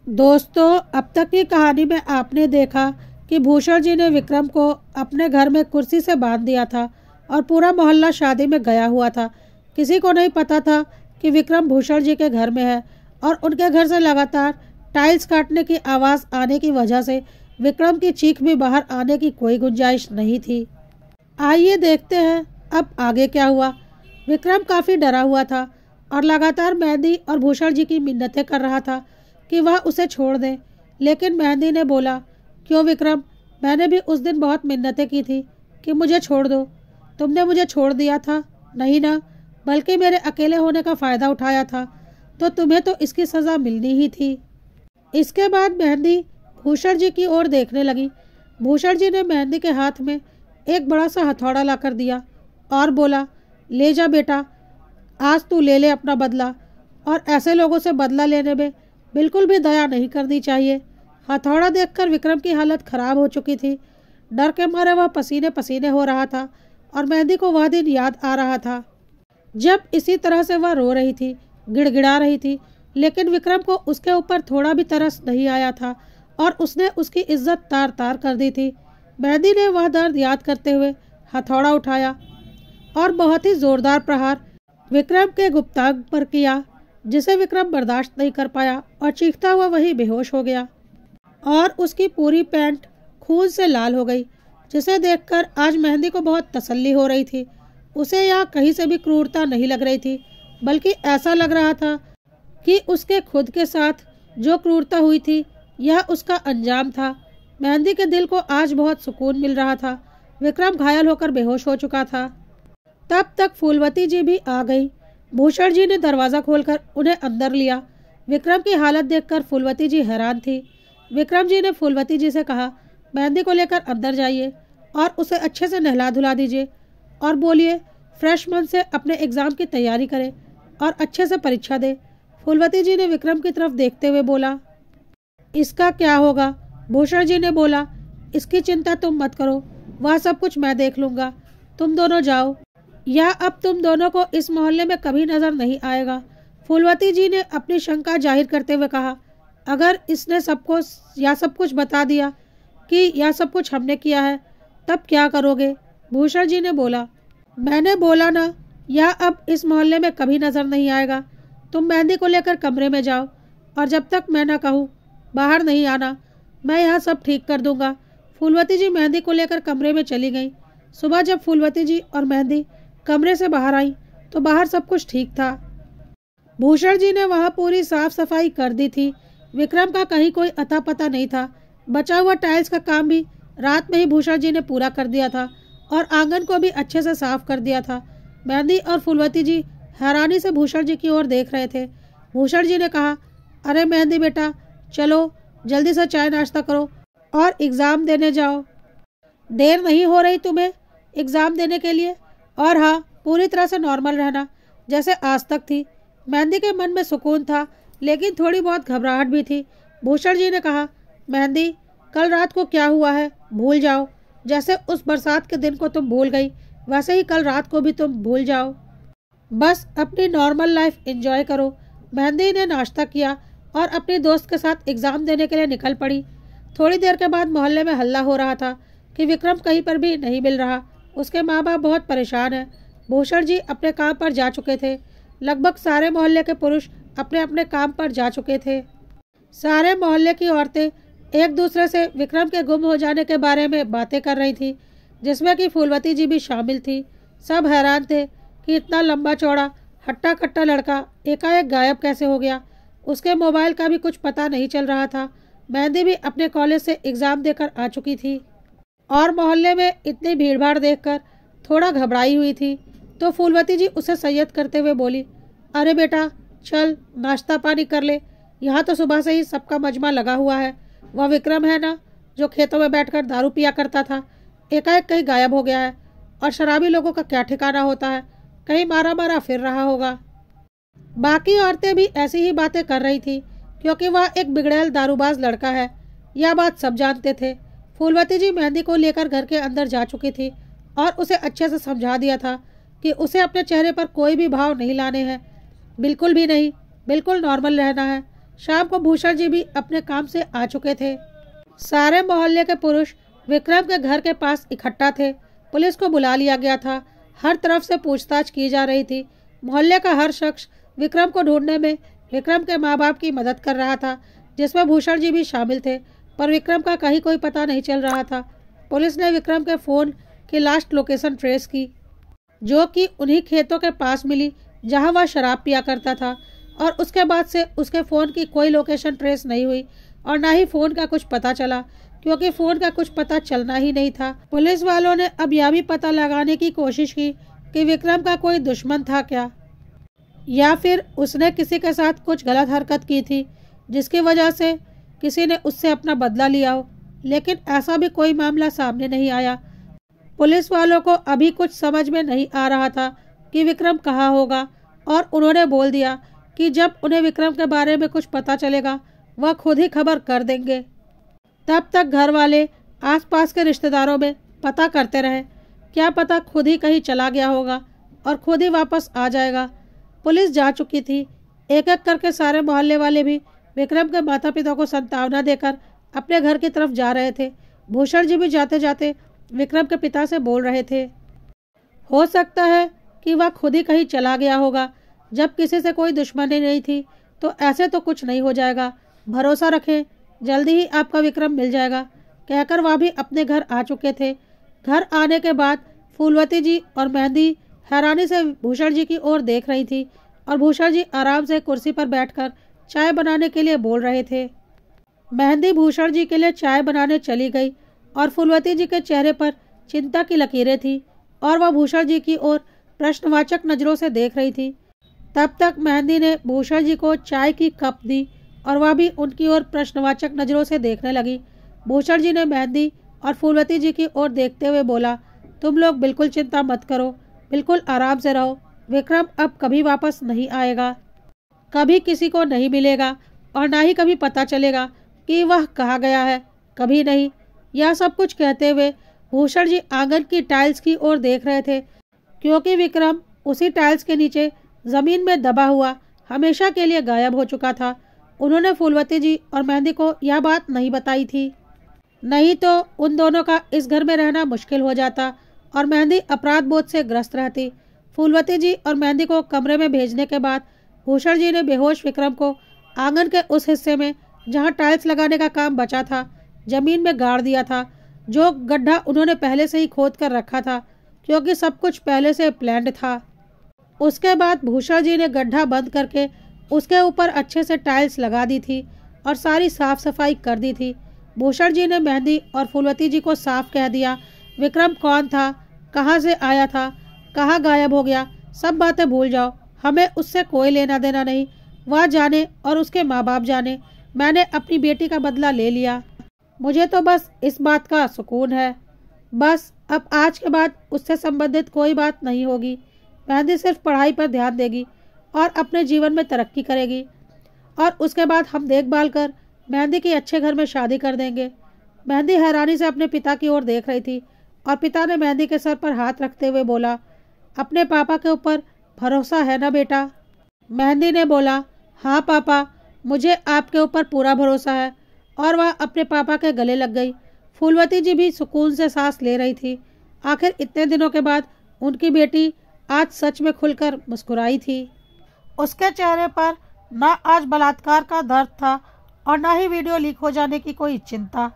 दोस्तों, अब तक की कहानी में आपने देखा कि भूषण जी ने विक्रम को अपने घर में कुर्सी से बांध दिया था और पूरा मोहल्ला शादी में गया हुआ था। किसी को नहीं पता था कि विक्रम भूषण जी के घर में है और उनके घर से लगातार टाइल्स काटने की आवाज़ आने की वजह से विक्रम की चीख भी बाहर आने की कोई गुंजाइश नहीं थी। आइए देखते हैं अब आगे क्या हुआ। विक्रम काफ़ी डरा हुआ था और लगातार मेहंदी और भूषण जी की मिन्नतें कर रहा था कि वह उसे छोड़ दे। लेकिन मेहंदी ने बोला, क्यों विक्रम, मैंने भी उस दिन बहुत मिन्नतें की थी कि मुझे छोड़ दो। तुमने मुझे छोड़ दिया था नहीं ना, बल्कि मेरे अकेले होने का फ़ायदा उठाया था, तो तुम्हें तो इसकी सज़ा मिलनी ही थी। इसके बाद मेहंदी भूषण जी की ओर देखने लगी। भूषण जी ने मेहंदी के हाथ में एक बड़ा सा हथौड़ा ला कर दिया और बोला, ले जा बेटा, आज तू ले ले अपना बदला, और ऐसे लोगों से बदला लेने में बिल्कुल भी दया नहीं करनी चाहिए। हथौड़ा देखकर विक्रम की हालत खराब हो चुकी थी। डर के मारे वह पसीने पसीने हो रहा था और मेहंदी को वह दिन याद आ रहा था जब इसी तरह से वह रो रही थी, गिड़गिड़ा रही थी। लेकिन विक्रम को उसके ऊपर थोड़ा भी तरस नहीं आया था और उसने उसकी इज्जत तार तार कर दी थी। मेहंदी ने वह दर्द याद करते हुए हथौड़ा उठाया और बहुत ही जोरदार प्रहार विक्रम के गुप्तांग पर किया, जिसे विक्रम बर्दाश्त नहीं कर पाया और चीखता हुआ वहीं बेहोश हो गया और उसकी पूरी पैंट खून से लाल हो गई, जिसे देखकर आज मेहंदी को बहुत तसल्ली हो रही थी। उसे यहाँ कहीं से भी क्रूरता नहीं लग रही थी, बल्कि ऐसा लग रहा था कि उसके खुद के साथ जो क्रूरता हुई थी यह उसका अंजाम था। मेहंदी के दिल को आज बहुत सुकून मिल रहा था। विक्रम घायल होकर बेहोश हो चुका था। तब तक फूलवती जी भी आ गई। भूषण जी ने दरवाज़ा खोलकर उन्हें अंदर लिया। विक्रम की हालत देखकर फूलवती जी हैरान थी। विक्रम जी ने फूलवती जी से कहा, मेहंदी को लेकर अंदर जाइए और उसे अच्छे से नहला धुला दीजिए और बोलिए फ्रेश मन से अपने एग्ज़ाम की तैयारी करे और अच्छे से परीक्षा दे। फूलवती जी ने विक्रम की तरफ देखते हुए बोला, इसका क्या होगा? भूषण जी ने बोला, इसकी चिंता तुम मत करो, वह सब कुछ मैं देख लूँगा। तुम दोनों जाओ, या अब तुम दोनों को इस मोहल्ले में कभी नजर नहीं आएगा। फूलवती जी ने अपनी शंका जाहिर करते हुए कहा, अगर इसने सबको या सब कुछ बता दिया कि यह सब कुछ हमने किया है, तब क्या करोगे? भूषण जी ने बोला, मैंने बोला ना, यह अब इस मोहल्ले में कभी नजर नहीं आएगा। तुम मेहंदी को लेकर कमरे में जाओ और जब तक मैं ना कहूँ बाहर नहीं आना। मैं यह सब ठीक कर दूंगा। फूलवती जी मेहंदी को लेकर कमरे में चली गई। सुबह जब फूलवती जी और मेहंदी कमरे से बाहर आई तो बाहर सब कुछ ठीक था। भूषण जी ने वहां पूरी साफ सफाई कर दी थी। विक्रम का कहीं कोई अता पता नहीं था। बचा हुआ टाइल्स का काम भी रात में ही भूषण जी ने पूरा कर दिया था और आंगन को भी अच्छे से साफ कर दिया था। मेहंदी और फूलवती जी हैरानी से भूषण जी की ओर देख रहे थे। भूषण जी ने कहा, अरे मेहंदी बेटा, चलो जल्दी से चाय नाश्ता करो और एग्ज़ाम देने जाओ। देर नहीं हो रही तुम्हें एग्ज़ाम देने के लिए? और हाँ, पूरी तरह से नॉर्मल रहना जैसे आज तक थी। मेहंदी के मन में सुकून था, लेकिन थोड़ी बहुत घबराहट भी थी। भूषण जी ने कहा, मेहंदी, कल रात को क्या हुआ है भूल जाओ। जैसे उस बरसात के दिन को तुम भूल गई, वैसे ही कल रात को भी तुम भूल जाओ। बस अपनी नॉर्मल लाइफ एंजॉय करो। मेहंदी ने नाश्ता किया और अपनी दोस्त के साथ एग्ज़ाम देने के लिए निकल पड़ी। थोड़ी देर के बाद मोहल्ले में हल्ला हो रहा था कि विक्रम कहीं पर भी नहीं मिल रहा। उसके माँ बाप बहुत परेशान हैं। भूषण जी अपने काम पर जा चुके थे। लगभग सारे मोहल्ले के पुरुष अपने अपने काम पर जा चुके थे। सारे मोहल्ले की औरतें एक दूसरे से विक्रम के गुम हो जाने के बारे में बातें कर रही थी, जिसमें कि फूलवती जी भी शामिल थी। सब हैरान थे कि इतना लंबा चौड़ा हट्टा कट्टा लड़का एकाएक गायब कैसे हो गया। उसके मोबाइल का भी कुछ पता नहीं चल रहा था। मेहंदी भी अपने कॉलेज से एग्ज़ाम देकर आ चुकी थी और मोहल्ले में इतनी भीड़भाड़ देखकर थोड़ा घबराई हुई थी। तो फूलवती जी उसे सैयद करते हुए बोली, अरे बेटा, चल नाश्ता पानी कर ले। यहाँ तो सुबह से ही सबका मजमा लगा हुआ है। वह विक्रम है ना, जो खेतों में बैठकर दारू पिया करता था, एकाएक कहीं गायब हो गया है। और शराबी लोगों का क्या ठिकाना होता है, कहीं मारा मारा फिर रहा होगा। बाकी औरतें भी ऐसी ही बातें कर रही थी, क्योंकि वह एक बिगड़ैल दारूबाज लड़का है। यह बात सब जानते थे। फूलवती जी मेहंदी को लेकर घर के अंदर जा चुकी थी और उसे अच्छे से समझा दिया था कि उसे अपने चेहरे पर कोई भी भाव नहीं लाने हैं, बिल्कुल भी नहीं, बिल्कुल नॉर्मल रहना है। शाम को भूषण जी भी अपने काम से आ चुके थे। सारे मोहल्ले के पुरुष विक्रम के घर के पास इकट्ठा थे। पुलिस को बुला लिया गया था। हर तरफ से पूछताछ की जा रही थी। मोहल्ले का हर शख्स विक्रम को ढूंढने में विक्रम के माँ बाप की मदद कर रहा था, जिसमें भूषण जी भी शामिल थे। पर विक्रम का कहीं कोई पता नहीं चल रहा था। पुलिस ने विक्रम के फ़ोन की लास्ट लोकेशन ट्रेस की, जो कि उन्हीं खेतों के पास मिली जहां वह शराब पिया करता था, और उसके बाद से उसके फ़ोन की कोई लोकेशन ट्रेस नहीं हुई और ना ही फ़ोन का कुछ पता चला, क्योंकि फ़ोन का कुछ पता चलना ही नहीं था। पुलिस वालों ने अब यह भी पता लगाने की कोशिश की कि विक्रम का कोई दुश्मन था क्या, या फिर उसने किसी के साथ कुछ गलत हरकत की थी जिसकी वजह से किसी ने उससे अपना बदला लिया हो, लेकिन ऐसा भी कोई मामला सामने नहीं आया। पुलिस वालों को अभी कुछ समझ में नहीं आ रहा था कि विक्रम कहाँ होगा, और उन्होंने बोल दिया कि जब उन्हें विक्रम के बारे में कुछ पता चलेगा वह खुद ही खबर कर देंगे। तब तक घर वाले आसपास के रिश्तेदारों में पता करते रहे, क्या पता खुद ही कहीं चला गया होगा और खुद ही वापस आ जाएगा। पुलिस जा चुकी थी। एक एक करके सारे मोहल्ले वाले भी विक्रम के माता पिता को सांत्वना देकर अपने घर की तरफ जा रहे थे। भूषण जी भी जाते जाते विक्रम के पिता से बोल रहे थे, हो सकता है कि वह खुद ही कहीं चला गया होगा। जब किसी से कोई दुश्मनी नहीं थी तो ऐसे तो कुछ नहीं हो जाएगा। भरोसा रखें, जल्दी ही आपका विक्रम मिल जाएगा। कहकर वह भी अपने घर आ चुके थे। घर आने के बाद फूलवती जी और मेहंदी हैरानी से भूषण जी की ओर देख रही थी, और भूषण जी आराम से कुर्सी पर बैठकर चाय बनाने के लिए बोल रहे थे। मेहंदी भूषण जी के लिए चाय बनाने चली गई, और फूलवती जी के चेहरे पर चिंता की लकीरें थी, और वह भूषण जी की ओर प्रश्नवाचक नज़रों से देख रही थी। तब तक मेहंदी ने भूषण जी को चाय की कप दी, और वह भी उनकी ओर प्रश्नवाचक नज़रों से देखने लगी। भूषण जी ने मेहंदी और फूलवती जी की ओर देखते हुए बोला, तुम लोग बिल्कुल चिंता मत करो, बिल्कुल आराम से रहो। विक्रम अब कभी वापस नहीं आएगा, कभी किसी को नहीं मिलेगा, और ना ही कभी पता चलेगा कि वह कहाँ गया है, कभी नहीं। यह सब कुछ कहते हुए भूषण जी आंगन की टाइल्स की ओर देख रहे थे, क्योंकि विक्रम उसी टाइल्स के नीचे ज़मीन में दबा हुआ हमेशा के लिए गायब हो चुका था। उन्होंने फूलवती जी और मेहंदी को यह बात नहीं बताई थी, नहीं तो उन दोनों का इस घर में रहना मुश्किल हो जाता और मेहंदी अपराध बोध से ग्रस्त रहती। फूलवती जी और मेहंदी को कमरे में भेजने के बाद भूषण जी ने बेहोश विक्रम को आंगन के उस हिस्से में जहां टाइल्स लगाने का काम बचा था जमीन में गाड़ दिया था, जो गड्ढा उन्होंने पहले से ही खोद कर रखा था, क्योंकि सब कुछ पहले से प्लान्ड था। उसके बाद भूषण जी ने गड्ढा बंद करके उसके ऊपर अच्छे से टाइल्स लगा दी थी और सारी साफ सफाई कर दी थी। भूषण जी ने मेहंदी और फूलवती जी को साफ कह दिया, विक्रम कौन था, कहाँ से आया था, कहाँ गायब हो गया, सब बातें भूल जाओ, हमें उससे कोई लेना देना नहीं। वह जाने और उसके माँ बाप जाने, मैंने अपनी बेटी का बदला ले लिया। मुझे तो बस इस बात का सुकून है। बस अब आज के बाद उससे संबंधित कोई बात नहीं होगी। मेहंदी सिर्फ पढ़ाई पर ध्यान देगी और अपने जीवन में तरक्की करेगी, और उसके बाद हम देखभाल कर मेहंदी की अच्छे घर में शादी कर देंगे। मेहंदी हैरानी से अपने पिता की ओर देख रही थी, और पिता ने मेहंदी के सर पर हाथ रखते हुए बोला, अपने पापा के ऊपर भरोसा है ना बेटा? मेहंदी ने बोला, हाँ पापा, मुझे आपके ऊपर पूरा भरोसा है, और वह अपने पापा के गले लग गई। फूलवती जी भी सुकून से सांस ले रही थी। आखिर इतने दिनों के बाद उनकी बेटी आज सच में खुलकर मुस्कुराई थी। उसके चेहरे पर न आज बलात्कार का दर्द था और न ही वीडियो लीक हो जाने की कोई चिंता।